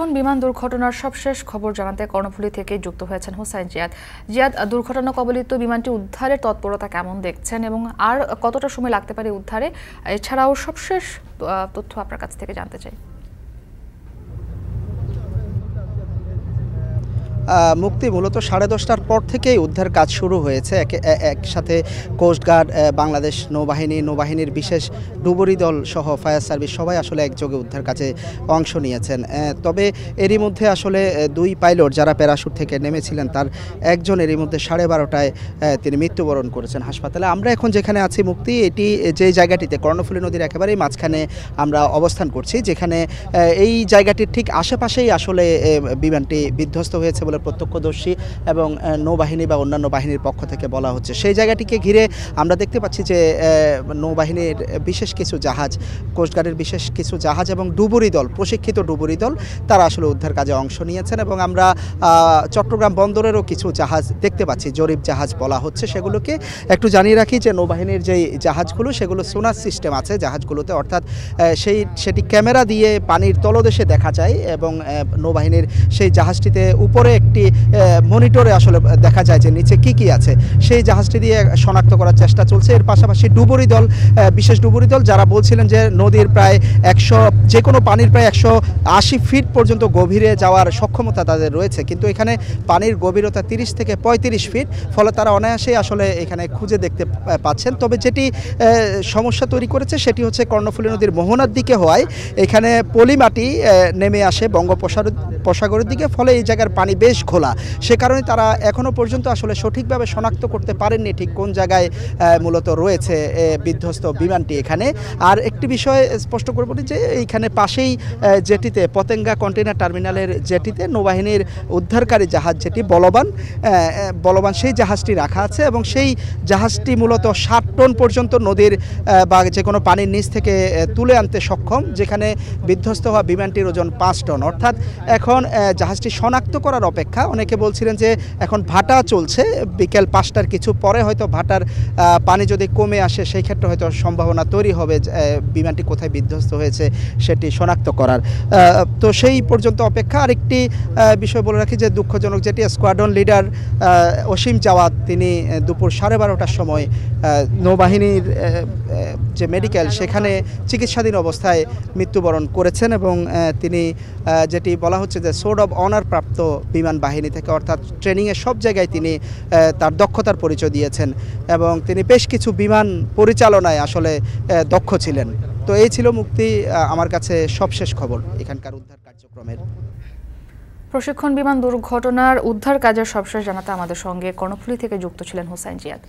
প্রশিক্ষণ বিমান দুর্ঘটনার সবশেষ খবর জানাতে কর্ণফুলী থেকে যুক্ত হয়েছেন হোসাইন জিয়াদ। জিয়াদ, দুর্ঘটনা কবলিত বিমানটি উদ্ধারের তৎপরতা কেমন দেখছেন এবং আর কতটা সময় লাগতে পারে উদ্ধারে? এছাড়াও সবশেষ তথ্য আপনার কাছ থেকে জানতে চাই। মুক্তি মূলত 10:30টার পর থেকেই উদ্ধার কাজ শুরু হয়েছে। একসাথে কোস্টগার্ড, বাংলাদেশ নৌবাহিনীর বিশেষ ডুবুরি দল সহ ফায়ার সার্ভিস সবাই আসলে একযোগে উদ্ধার কাজে অংশ নিয়েছেন। তবে এরই মধ্যে আসলে দুই পাইলট যারা প্যারাশুট থেকে নেমেছিলেন তার একজন এরই মধ্যে 12:30টায় তিনি মৃত্যুবরণ করেছেন হাসপাতালে। আমরা এখন যেখানে আছি মুক্তি, এটি যে জায়গাটিতে কর্ণফুলী নদীর একেবারেই মাঝখানে আমরা অবস্থান করছি, যেখানে এই জায়গাটির ঠিক আশেপাশেই আসলে বিমানটি বিধ্বস্ত হয়েছে বলে প্রত্যক্ষদর্শী এবং নৌবাহিনী বা অন্যান্য বাহিনীর পক্ষ থেকে বলা হচ্ছে। সেই জায়গাটিকে ঘিরে আমরা দেখতে পাচ্ছি যে নৌবাহিনীর বিশেষ কিছু জাহাজ, কোস্টগার্ডের বিশেষ কিছু জাহাজ এবং প্রশিক্ষিত ডুবুরি দল তারা আসলে উদ্ধার কাজে অংশ নিয়েছেন। এবং আমরা চট্টগ্রাম বন্দরেরও কিছু জাহাজ দেখতে পাচ্ছি, জরিপ জাহাজ বলা হচ্ছে। সেগুলোকে একটু জানিয়ে রাখি যে নৌবাহিনীর যেই জাহাজগুলো সেগুলো সোনার সিস্টেম আছে জাহাজগুলোতে, অর্থাৎ সেটি ক্যামেরা দিয়ে পানির তলদেশে দেখা যায় এবং নৌবাহিনীর সেই জাহাজটিতে উপরে একটি মনিটরে আসলে দেখা যায় যে নিচে কি আছে। সেই জাহাজটি দিয়ে শনাক্ত করার চেষ্টা চলছে। এর পাশাপাশি বিশেষ ডুবুরি দল যারা বলছিলেন যে নদীর প্রায় যে কোনো পানির প্রায় 180 ফিট পর্যন্ত গভীরে যাওয়ার সক্ষমতা তাদের রয়েছে, কিন্তু এখানে পানির গভীরতা 30 থেকে 35 ফিট, ফলে তারা অনায়াসেই আসলে এখানে খুঁজে দেখতে পাচ্ছেন। তবে যেটি সমস্যা তৈরি করেছে সেটি হচ্ছে কর্ণফুলী নদীর মোহনার দিকে হওয়ায় এখানে পলিমাটি নেমে আসে বঙ্গোপসাগরের দিকে, ফলে এই জায়গার পানি বেশ ঘোলা। সে কারণে তারা এখনও পর্যন্ত আসলে সঠিকভাবে শনাক্ত করতে পারেননি ঠিক কোন জায়গায় মূলত রয়েছে বিধ্বস্ত বিমানটি এখানে। আর একটি বিষয় স্পষ্ট করে বলি যে এইখানে পাশেই জেটিতে, পতেঙ্গা কন্টেইনার টার্মিনালের জেটিতে নৌবাহিনীর উদ্ধারকারী জাহাজ যেটি বলবান সেই জাহাজটি রাখা আছে এবং সেই জাহাজটি মূলত 60 টন পর্যন্ত নদীর বা যে কোনো পানির নিচ থেকে তুলে আনতে সক্ষম, যেখানে বিধ্বস্ত হওয়া বিমানটির ওজন 5 টন। অর্থাৎ এখন জাহাজটি শনাক্ত করার অপেক্ষা। অনেকে বলছিলেন যে এখন ভাটা চলছে, বিকেল 5টার কিছু পরে হয়তো ভাটার পানি যদি কমে আসে সেই ক্ষেত্রে হয়তো সম্ভাবনা তৈরি হবে বিমানটি কোথায় বিধ্বস্ত হয়েছে সেটি শনাক্ত করার। তো সেই পর্যন্ত অপেক্ষা। আরেকটি বিষয় বলে রাখি যে দুঃখজনক, যেটি স্কোয়াড্রন লিডার অসীম জাওয়াদ, তিনি দুপুর 12:30টার সময় নৌবাহিনীর যে মেডিকেল সেখানে চিকিৎসাধীন অবস্থায় মৃত্যুবরণ করেছেন এবং তিনি যেটি বলা হচ্ছে যে সোর্ড অব অনার প্রাপ্ত বিমান বাহিনী থেকে, অর্থাৎ ট্রেনিংয়ের সব জায়গায় তিনি তার দক্ষতার পরিচয় দিয়েছেন এবং তিনি বেশ কিছু বিমান পরিচালনায় আসলে দক্ষ ছিলেন। তো এই ছিল মুক্তি আমার কাছে সবশেষ খবর এখানকার উদ্ধার কার্যক্রমের। প্রশিক্ষণ বিমান দুর্ঘটনার উদ্ধার কাজের সবশেষ জানাতে আমাদের সঙ্গে কর্ণফুলী থেকে যুক্ত ছিলেন হোসাইন জিয়াদ।